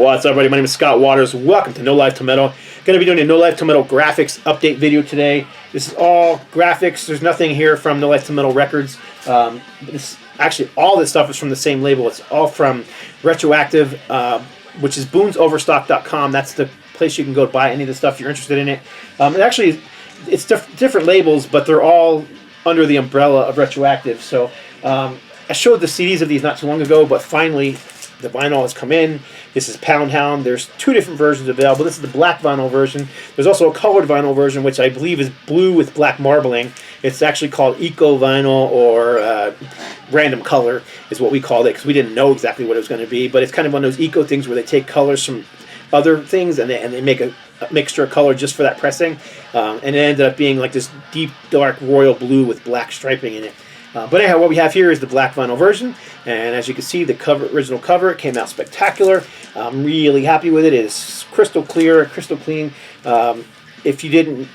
What's up, everybody? My name is Scott Waters. Welcome to NoLifeTilMetal. Going to be doing a NoLifeTilMetal graphics update video today. This is all graphics. There's nothing here from NoLifeTilMetal Records. Actually, all this stuff is from the same label. It's all from Retroactive, which is boonsoverstock.com. That's the place you can go to buy any of the stuff if you're interested in it. It's different labels, but they're all under the umbrella of Retroactive. So I showed the CDs of these not too long ago, but finally the vinyl has come in. This is Poundhound. There's two different versions available. This is the black vinyl version. There's also a colored vinyl version, which I believe is blue with black marbling. It's actually called Eco Vinyl, or random color is what we called it, because we didn't know exactly what it was going to be. But it's kind of one of those eco things where they take colors from other things and they make a mixture of color just for that pressing. And it ended up being like this deep, dark royal blue with black striping in it. But anyhow, what we have here is the black vinyl version, and as you can see, the original cover, it came out spectacular. I'm really happy with it. It is crystal clear, crystal clean. If you didn't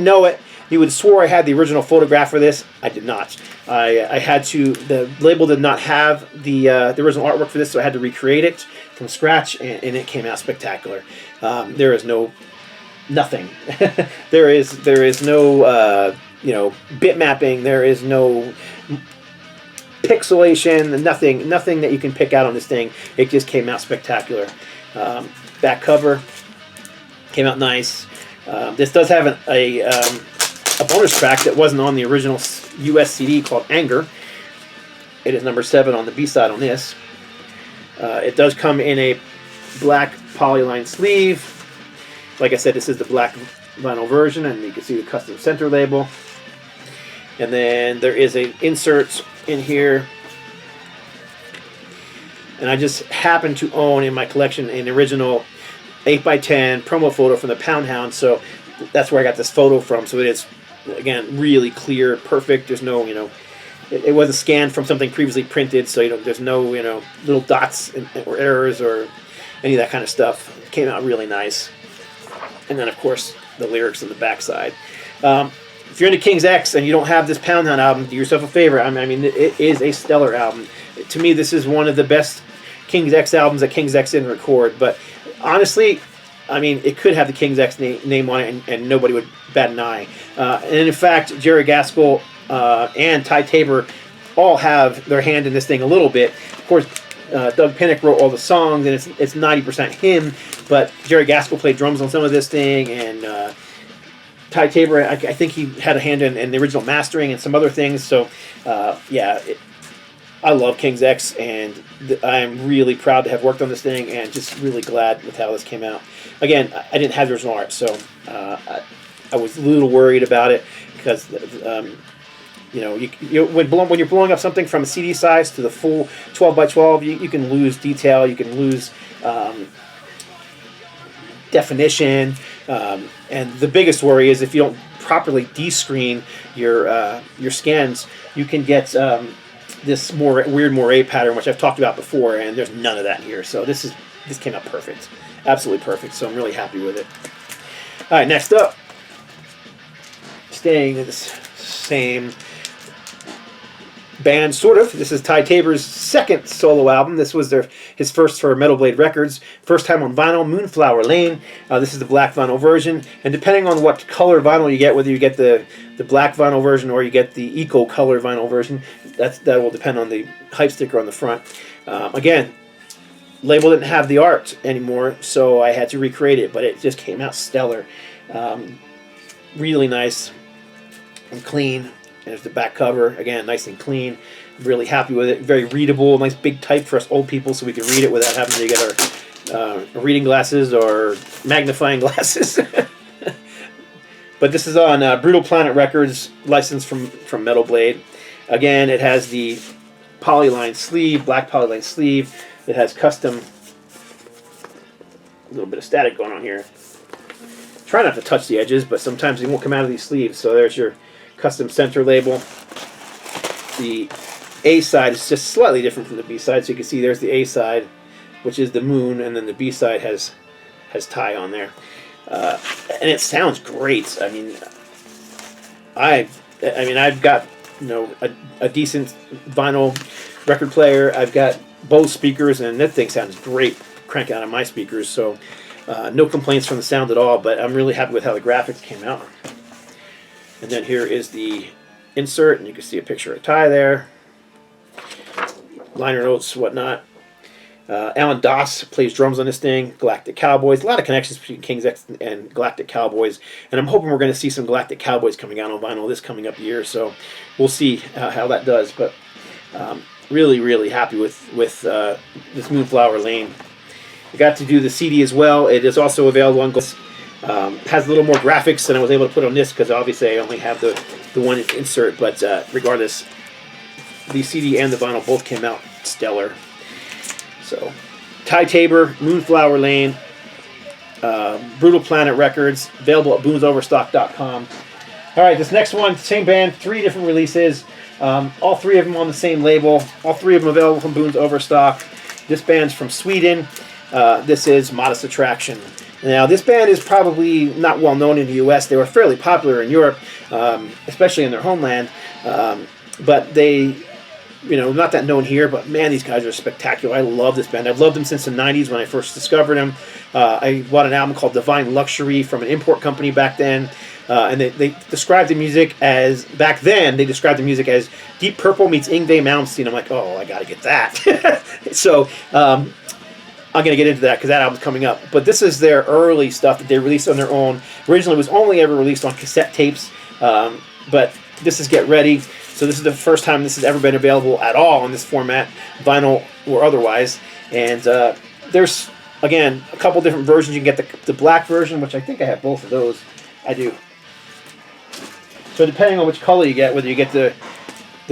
know it, you would have swore I had the original photograph for this. I did not. I had to. The label did not have the original artwork for this, so I had to recreate it from scratch, and it came out spectacular. There is nothing. there is no. Bit mapping. There is no pixelation. Nothing that you can pick out on this thing. It just came out spectacular. Back cover came out nice. This does have a bonus track that wasn't on the original US CD called Anger. It is number 7 on the B side on this. It does come in a black polyline sleeve. Like I said, this is the black vinyl version, and you can see the custom center label. And then there is an insert in here, and I just happen to own in my collection an original 8x10 promo photo from the Poundhound, so that's where I got this photo from. So it is, again, really clear, perfect. There's no, it wasn't scanned from something previously printed, so there's no, little dots or errors or any of that kind of stuff. It came out really nice. And then, of course, the lyrics on the backside. If you're into King's X and you don't have this Poundhound album, do yourself a favor. I mean, it is a stellar album. To me, this is one of the best King's X albums that King's X didn't record. But honestly, I mean, it could have the King's X name on it, and nobody would bat an eye. And in fact, Jerry Gaskell and Ty Tabor all have their hand in this thing a little bit. Of course, Doug Pinnick wrote all the songs, and it's 90% him. But Jerry Gaskell played drums on some of this thing, and Ty Tabor, I think he had a hand in the original mastering and some other things. So, I love King's X, and I'm really proud to have worked on this thing, and just really glad with how this came out. Again, I didn't have the original art, so I was a little worried about it, because when you're blowing up something from a CD size to the full 12x12, you can lose detail, you can lose definition, and the biggest worry is if you don't properly descreen your scans, you can get this weird moire pattern, which I've talked about before, and there's none of that here. So this came out perfect, absolutely perfect. So I'm really happy with it. All right, next up, staying in this same band, sort of. This is Ty Tabor's second solo album. This was his first for Metal Blade Records. First time on vinyl, Moonflower Lane. This is the black vinyl version. And depending on what color vinyl you get, whether you get the black vinyl version or you get the Eco color vinyl version, that will depend on the hype sticker on the front. Again, label didn't have the art anymore, so I had to recreate it, but it just came out stellar. Really nice and clean. There's the back cover, again, nice and clean. Really happy with it. Very readable, nice big type for us old people, so we can read it without having to get our reading glasses or magnifying glasses. But this is on Brutal Planet Records, licensed from Metal Blade. Again, it has the polyline sleeve, black polyline sleeve. It has custom, a little bit of static going on here. Try not to touch the edges, but sometimes they won't come out of these sleeves. So there's your custom center label. The A side is just slightly different from the B side, so you can see there's the A side, which is the moon, and then the B side has Ty on there, and it sounds great. I mean, I've got a decent vinyl record player. I've got Bose speakers, and that thing sounds great. crank out on my speakers, so no complaints from the sound at all, but I'm really happy with how the graphics came out. And then here is the insert, and you can see a picture of Ty there. Liner notes, whatnot. Alan Doss plays drums on this thing. Galactic Cowboys. A lot of connections between King's X and Galactic Cowboys. And I'm hoping we're going to see some Galactic Cowboys coming out on vinyl this coming up year. So we'll see how that does. But really, really happy with this Moonflower Lane. I got to do the CD as well. It is also available on has a little more graphics than I was able to put on this because obviously I only have the one insert. But regardless, the CD and the vinyl both came out stellar. So, Ty Tabor, Moonflower Lane, Brutal Planet Records, available at boomsoverstock.com. All right, this next one, same band, 3 different releases, all 3 of them on the same label, all 3 of them available from Booms Overstock. This band's from Sweden. This is Modest Attraction. Now, this band is probably not well known in the U.S. They were fairly popular in Europe, especially in their homeland, but they... not that known here, but man, these guys are spectacular. I love this band. I've loved them since the 90s when I first discovered them. I bought an album called Divine Luxury from an import company back then, and they described the music as, back then, they described the music as Deep Purple meets Yngwie Malmsteen. I'm like, oh, I gotta get that. So, I'm going to get into that because that album's coming up. But this is their early stuff that they released on their own. Originally, it was only ever released on cassette tapes, but this is Get Ready. So this is the first time this has ever been available at all in this format, vinyl or otherwise. And there's, again, a couple different versions. You can get the black version, which I think I have both of those. I do. So depending on which color you get, whether you get the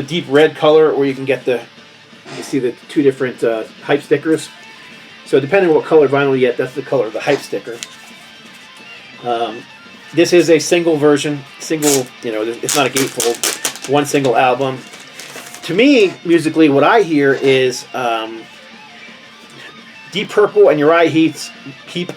deep red color or you can get you see the 2 different hype stickers. So depending on what color vinyl you get, that's the color of the hype sticker. This is a single version. Single, it's not a gatefold. One single album. To me, musically, what I hear is Deep Purple and Uriah Heep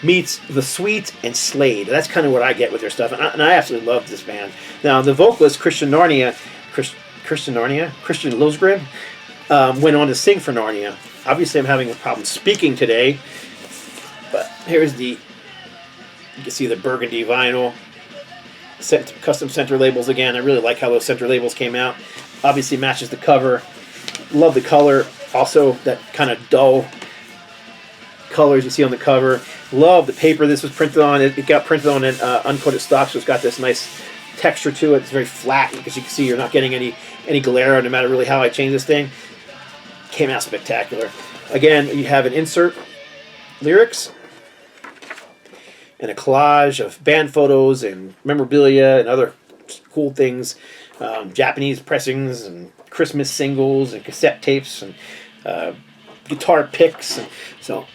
meets The Sweet and Slade. That's kind of what I get with their stuff, and I absolutely love this band. Now, the vocalist Christian Lilsgren went on to sing for Narnia. Obviously, I'm having a problem speaking today, but here's you can see the burgundy vinyl. Custom center labels again. I really like how those center labels came out. Obviously matches the cover. Love the color. Also that kind of dull colors you see on the cover. Love the paper this was printed on. It got printed on an uncoated stock, so it's got this nice texture to it. It's very flat because you can see you're not getting any glare no matter really how I change this thing. Came out spectacular. Again, you have an insert, lyrics, and a collage of band photos and memorabilia and other cool things, Japanese pressings and Christmas singles and cassette tapes and guitar picks. And so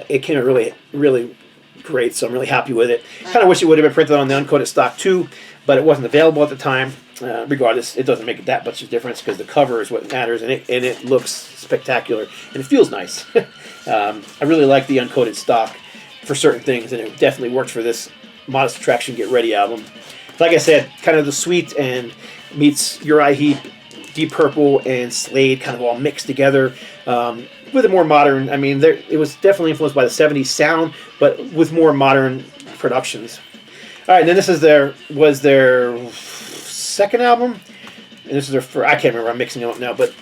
it came out really, really great, so I'm really happy with it. Kind of wish it would have been printed on the uncoated stock too, but it wasn't available at the time. Regardless, it doesn't make that much of a difference because the cover is what matters, and it looks spectacular, and it feels nice. I really like the uncoated stock for certain things, and it definitely worked for this Modest Attraction Get Ready album. Like I said, kind of the Sweet and meets Uriah Heep, Deep Purple, and Slade kind of all mixed together with a more modern, it was definitely influenced by the 70s sound, but with more modern productions. All right, and then this is was their second album, and this is their first, I can't remember, I'm mixing them up now, but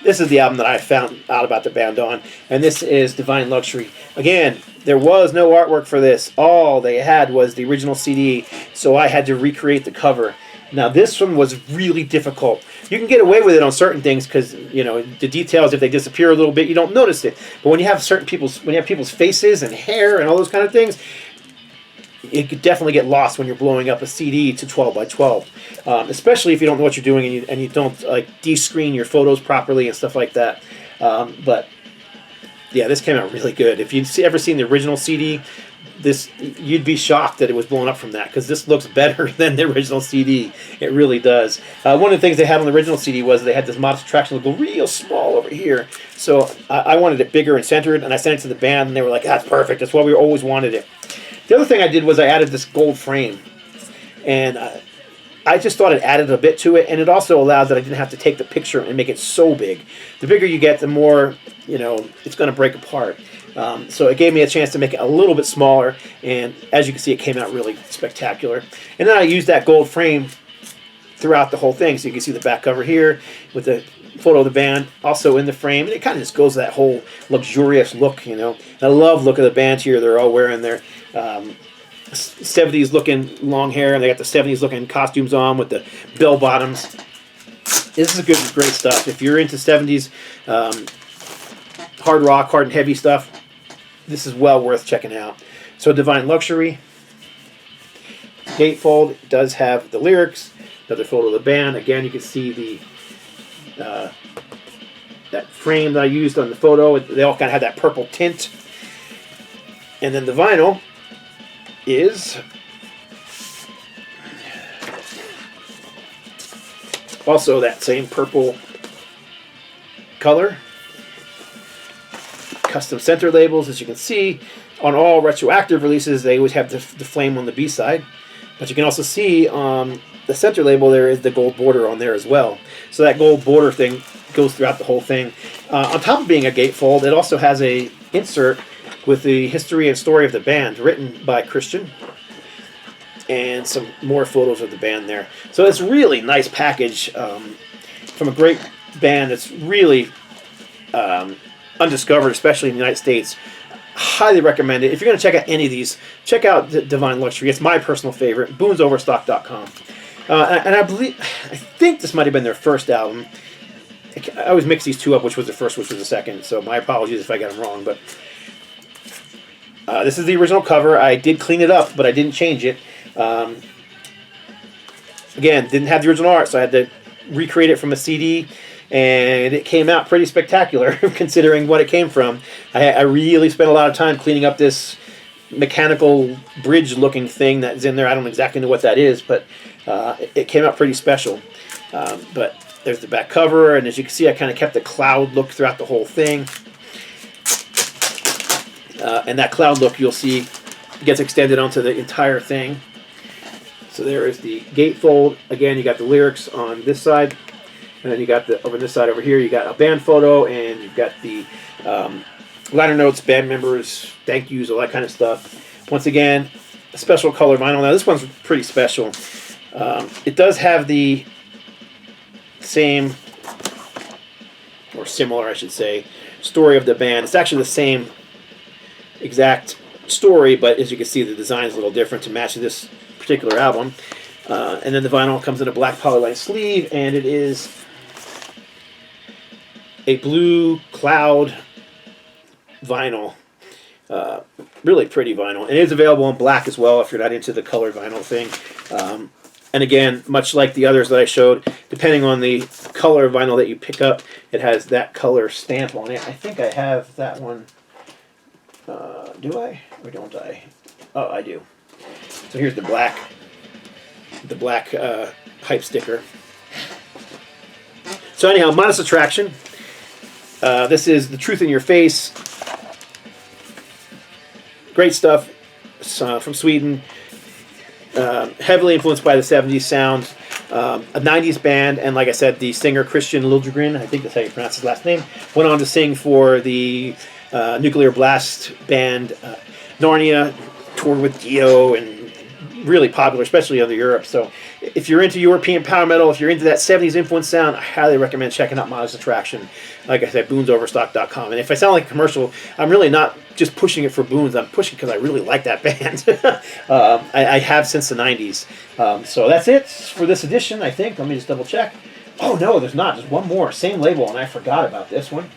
this is the album that I found out about the band on, and this is Divine Luxury. Again, there was no artwork for this. All they had was the original CD, so I had to recreate the cover. Now, this one was really difficult. You can get away with it on certain things because, the details, if they disappear a little bit, you don't notice it. But when you have people's faces and hair and all those kind of things, it could definitely get lost when you're blowing up a CD to 12 by 12, especially if you don't know what you're doing and you don't de-screen your photos properly and stuff like that. But yeah, this came out really good. If you'd ever seen the original CD, you'd be shocked that it was blown up from that because this looks better than the original CD. It really does. One of the things they had on the original CD was they had this Modest Attraction logo real small over here. So I wanted it bigger and centered, and I sent it to the band, and they were like, "That's perfect. That's why we always wanted it." The other thing I did was I added this gold frame, and I I just thought it added a bit to it, and it also allowed that I didn't have to take the picture and make it so big. The bigger you get, the more, you know, it's going to break apart. So it gave me a chance to make it a little bit smaller, and as you can see, it came out really spectacular. And then I used that gold frame throughout the whole thing, so you can see the back cover here with the photo of the band also in the frame, and it kind of just goes that whole luxurious look, you know. And I love the look of the band here. They're all wearing their 70s looking long hair, and they got the 70s looking costumes on with the bell bottoms. This is great stuff. If you're into 70s hard rock, hard and heavy stuff, this is well worth checking out. So Divine Luxury gatefold does have the lyrics. Another photo of the band. Again, you can see the that frame that I used on the photo. They all kind of have that purple tint. And then the vinyl is also that same purple color. Custom center labels, as you can see, on all retroactive releases, they always have the flame on the B-side. But you can also see on the center label there is the gold border on there as well. So that gold border thing goes throughout the whole thing. On top of being a gatefold, it also has a insert with the history and story of the band, written by Christian, and some more photos of the band there. So it's a really nice package from a great band that's really undiscovered, especially in the United States. Highly recommend it. If you're going to check out any of these, check out Divine Luxury. It's my personal favorite. BoonesOverstock.com. And I think this might have been their first album. I always mix these two up, which was the first, which was the second. So my apologies if I got them wrong. But this is the original cover. I did clean it up, but I didn't change it. Again, didn't have the original art, so I had to recreate it from a CD. And it came out pretty spectacular considering what it came from. I really spent a lot of time cleaning up this mechanical bridge looking thing that's in there. I don't exactly know what that is, but it came out pretty special. But there's the back cover, and as you can see, I kind of kept the cloud look throughout the whole thing. And that cloud look, you'll see, gets extended onto the entire thing. So there is the gatefold. Again, you got the lyrics on this side. And then you got the over this side over here, you got a band photo, and you've got the liner notes, band members, thank yous, all that kind of stuff. Once again, a special color vinyl. Now this one's pretty special. It does have the same, or similar, I should say, story of the band. It's actually the same exact story, but as you can see, the design is a little different to match this particular album. And then the vinyl comes in a black polyline sleeve, and it is a blue cloud vinyl. Really pretty vinyl. And it is available in black as well if you're not into the color vinyl thing. And again, much like the others that I showed, depending on the color vinyl that you pick up, it has that color stamp on it. I think I have that one. Do I? Or don't I? Oh, I do. So here's the black hype sticker. So anyhow, Modest Attraction. This is The Truth in Your Face. Great stuff. From Sweden. Heavily influenced by the 70s sound. A 90s band, and like I said, the singer Christian Liljegren, I think that's how you pronounce his last name, went on to sing for the Nuclear Blast band Narnia, toured with Dio, and really popular, especially in Europe. So if you're into European power metal, if you're into that 70s influence sound, I highly recommend checking out Modest Attraction. Like I said, BoonesOverstock.com. And if I sound like a commercial, I'm really not just pushing it for Boones. I'm pushing because I really like that band. I have since the 90s. So that's it for this edition, I think. Let me just double check. Oh, no, there's not. There's one more. Same label, and I forgot about this one.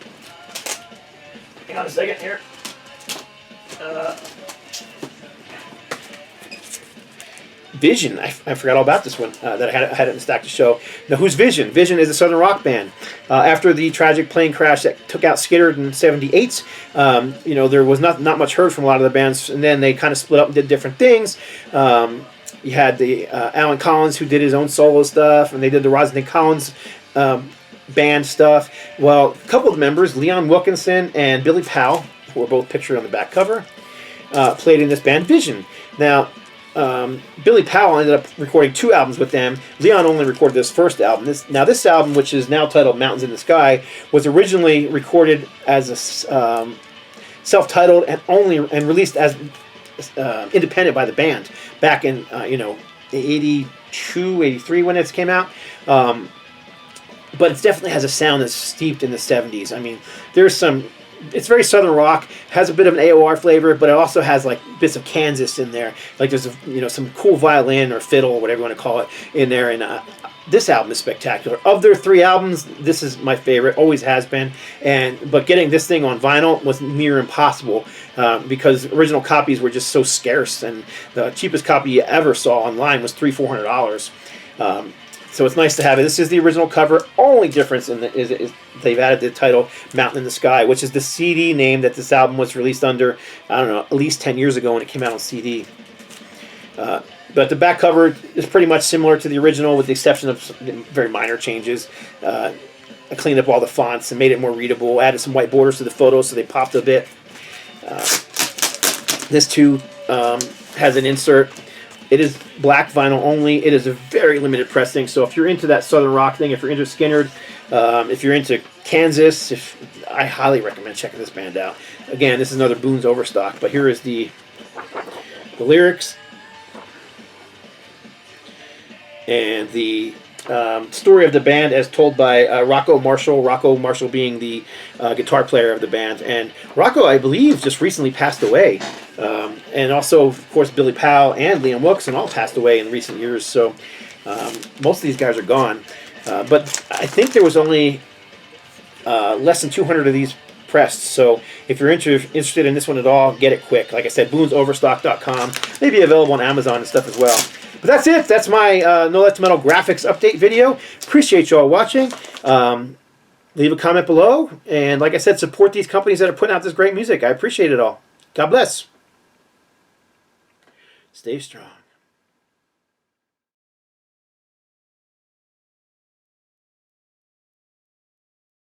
Hang on a second here. Vision. I forgot all about this one that I had it in stock to show. Now, who's Vision? Vision is a southern rock band. After the tragic plane crash that took out Skidder in '78, you know, there was not much heard from a lot of the bands, and then they kind of split up and did different things. You had the Alan Collins, who did his own solo stuff, and they did the Rosalind Collins band stuff. Well, a couple of members, Leon Wilkinson and Billy Powell, who are both pictured on the back cover, played in this band Vision. Now, Billy Powell ended up recording 2 albums with them. Leon only recorded this first album. This album, which is now titled Mountains in the Sky, was originally recorded as a self-titled and released as independent by the band back in 82, 83 when it came out. But it definitely has a sound that's steeped in the 70s. I mean, there's some... It's very southern rock, has a bit of an AOR flavor, but it also has like bits of Kansas in there. Like there's some cool violin or fiddle or whatever you want to call it in there. And this album is spectacular. Of their 3 albums, this is my favorite, always has been. But getting this thing on vinyl was near impossible because original copies were just so scarce, and the cheapest copy you ever saw online was $300-400. So it's nice to have it. This is the original cover. Only difference is they've added the title Mountain in the Sky, which is the CD name that this album was released under, I don't know, at least 10 years ago when it came out on CD. But the back cover is pretty much similar to the original with the exception of some very minor changes. I cleaned up all the fonts and made it more readable, added some white borders to the photos so they popped a bit. This too has an insert. It is black vinyl only. It is a very limited pressing. So if you're into that southern rock thing, if you're into Skynyrd, if you're into Kansas, I highly recommend checking this band out. Again, this is another Boone's Overstock, but here is the lyrics and the story of the band as told by Rocco Marshall being the guitar player of the band. And Rocco, I believe, just recently passed away. And also, of course, Billy Powell and Liam Wilkeson all passed away in recent years. So most of these guys are gone. But I think there was only less than 200 of these pressed. So if you're interested in this one at all, get it quick. Like I said, boonsoverstock.com. Maybe available on Amazon and stuff as well. But that's it. That's my NoLifeTilMetal graphics update video. Appreciate you all watching. Leave a comment below. And like I said, support these companies that are putting out this great music. I appreciate it all. God bless. Stay strong.